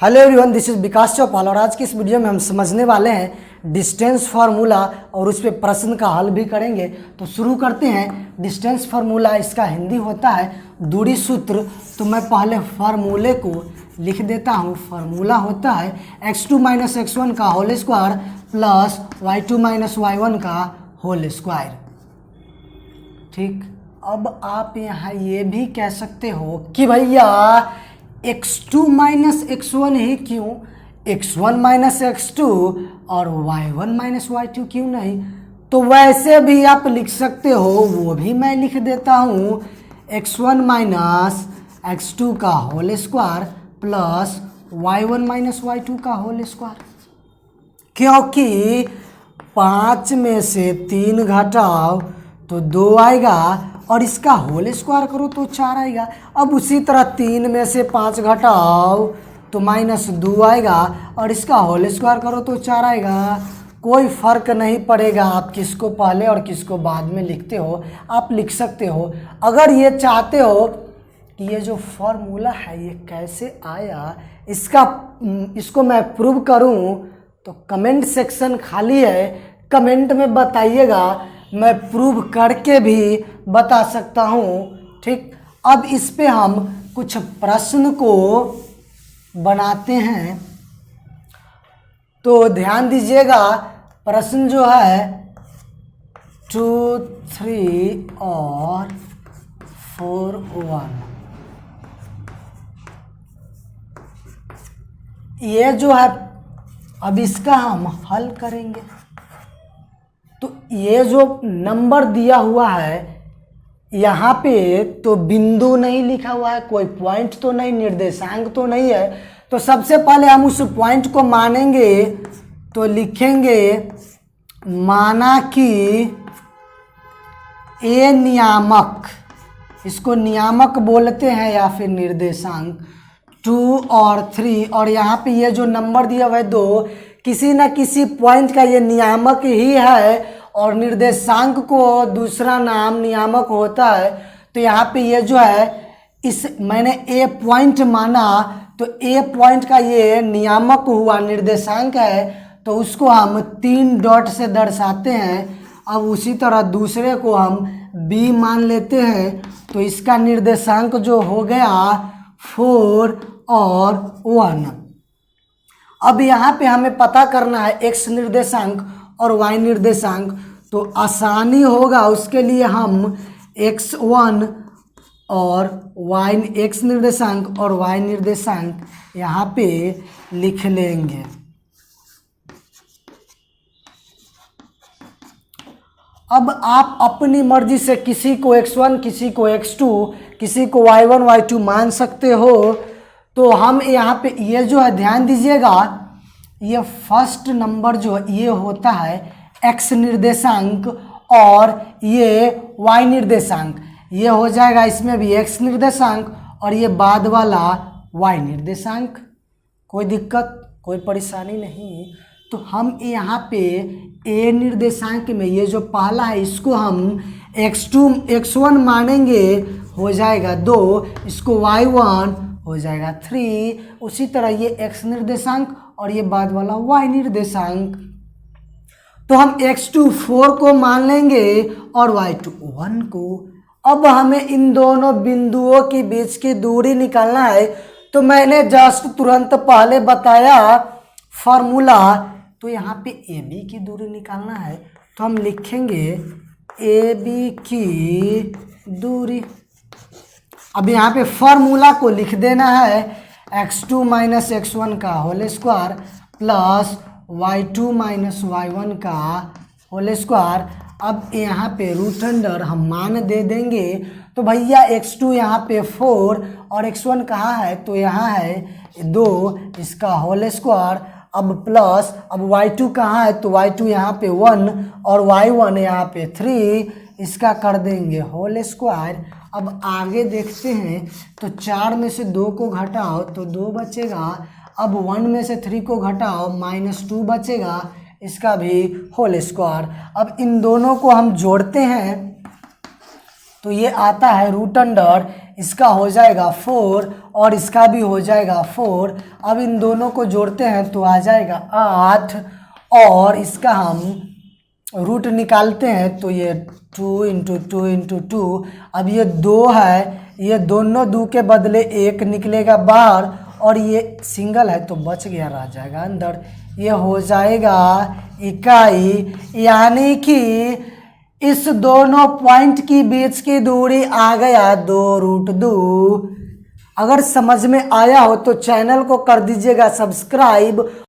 Hello everyone, this is विकास चौपाल और आज की इस वीडियो में हम समझने वाले हैं डिस्टेंस फार्मूला और उस पर प्रश्न का हल भी करेंगे। तो शुरू करते हैं। डिस्टेंस फार्मूला इसका हिंदी होता है दूरी सूत्र। तो मैं पहले फार्मूले को लिख देता हूँ। फार्मूला होता है x2 माइनस x1 का whole square plus y2 minus y1 का होल स्क्वायर। ठीक, अब आप यहाँ ये भी कह सकते हो कि भैया x2 माइनस x1 ही क्यों, x1 माइनस x2 और y1 माइनस y2 क्यों नहीं। तो वैसे भी आप लिख सकते हो, वो भी मैं लिख देता हूँ x1 माइनस x2 का whole square plus y1 minus y2 का होल स्क्वायर। क्योंकि 5 में से 3 घटाओ तो 2 आएगा और इसका होल स्क्वायर करो तो 4 आएगा। अब उसी तरह 3 में से 5 घटाओ तो -2 आएगा और इसका होल स्क्वायर करो तो 4 आएगा। कोई फ़र्क नहीं पड़ेगा आप किसको पहले और किसको बाद में लिखते हो, आप लिख सकते हो। अगर ये चाहते हो कि ये जो फॉर्मूला है ये कैसे आया, इसको मैं प्रूव करूं, तो कमेंट सेक्शन खाली है, कमेंट में बताइएगा, मैं प्रूव करके भी बता सकता हूँ। ठीक, अब इस पे हम कुछ प्रश्न को बनाते हैं। तो ध्यान दीजिएगा, प्रश्न जो है 2, 3 और 4, 1, ये जो है अब इसका हम हल करेंगे। तो ये जो नंबर दिया हुआ है यहाँ पे, तो बिंदु नहीं लिखा हुआ है, कोई पॉइंट तो नहीं, निर्देशांक तो नहीं है। तो सबसे पहले हम उस पॉइंट को मानेंगे। तो लिखेंगे माना कि ए नियामक, इसको नियामक बोलते हैं या फिर निर्देशांक 2 और 3, और यहाँ पे ये जो नंबर दिया हुआ है 2, किसी न किसी पॉइंट का ये नियामक ही है और निर्देशांक को दूसरा नाम नियामक होता है। तो यहाँ पे ये जो है, इस मैंने ए पॉइंट माना, तो ए पॉइंट का ये नियामक हुआ, निर्देशांक है, तो उसको हम 3 डॉट से दर्शाते हैं। अब उसी तरह दूसरे को हम बी मान लेते हैं, तो इसका निर्देशांक जो हो गया 4 और 1। अब यहाँ पे हमें पता करना है x निर्देशांक और y निर्देशांक। तो आसानी होगा उसके लिए हम x1 और x निर्देशांक और y निर्देशांक यहाँ पे लिख लेंगे। अब आप अपनी मर्जी से किसी को x1, किसी को x2, किसी को y1, y2 मान सकते हो। तो हम यहाँ पे ये जो है ध्यान दीजिएगा, ये फर्स्ट नंबर जो ये होता है x निर्देशांक और ये y निर्देशांक, ये हो जाएगा इसमें भी x निर्देशांक और ये बाद वाला y निर्देशांक। कोई दिक्कत, कोई परेशानी नहीं। तो हम यहाँ पे a निर्देशांक में ये जो पहला है इसको हम x1 मानेंगे, हो जाएगा 2, इसको y1 हो जाएगा 3। उसी तरह ये x निर्देशांक और ये बाद वाला y निर्देशांक। तो हम x2 4 को मान लेंगे और y2 1 को। अब हमें इन दोनों बिंदुओं के बीच की दूरी निकालना है। तो मैंने जस्ट तुरंत पहले बताया फार्मूला, तो यहाँ पे AB की दूरी निकालना है। तो हम लिखेंगे AB की दूरी। अब यहाँ पे फार्मूला को लिख देना है x2 माइनस x1 का whole square plus y2 minus y1 का होल स्क्वायर। अब यहाँ पे रूट अंडर हम मान दे देंगे। तो भैया x2 यहाँ पे 4 और x1 कहाँ है, तो यहाँ है 2, इसका होल स्क्वायर। अब प्लस, अब y2 कहाँ है, तो y2 यहाँ पे 1 और y1 यहाँ पे 3, इसका कर देंगे होल स्क्वायर। अब आगे देखते हैं। तो 4 में से 2 को घटाओ तो 2 बचेगा। अब 1 में से 3 को घटाओ -2 बचेगा, इसका भी होल स्क्वायर। अब इन दोनों को हम जोड़ते हैं तो ये आता है रूट अंडर इसका हो जाएगा 4 और इसका भी हो जाएगा 4। अब इन दोनों को जोड़ते हैं तो आ जाएगा 8 और इसका हम रूट निकालते हैं तो ये 2 इंटू 2 इंटू 2। अब ये 2 है, ये दोनों 2 के बदले 1 निकलेगा बाहर और ये सिंगल है तो बच गया, रह जाएगा अंदर। ये हो जाएगा इकाई, यानी कि इस दोनों पॉइंट की बीच की दूरी आ गया 2√2। अगर समझ में आया हो तो चैनल को कर दीजिएगा सब्सक्राइब।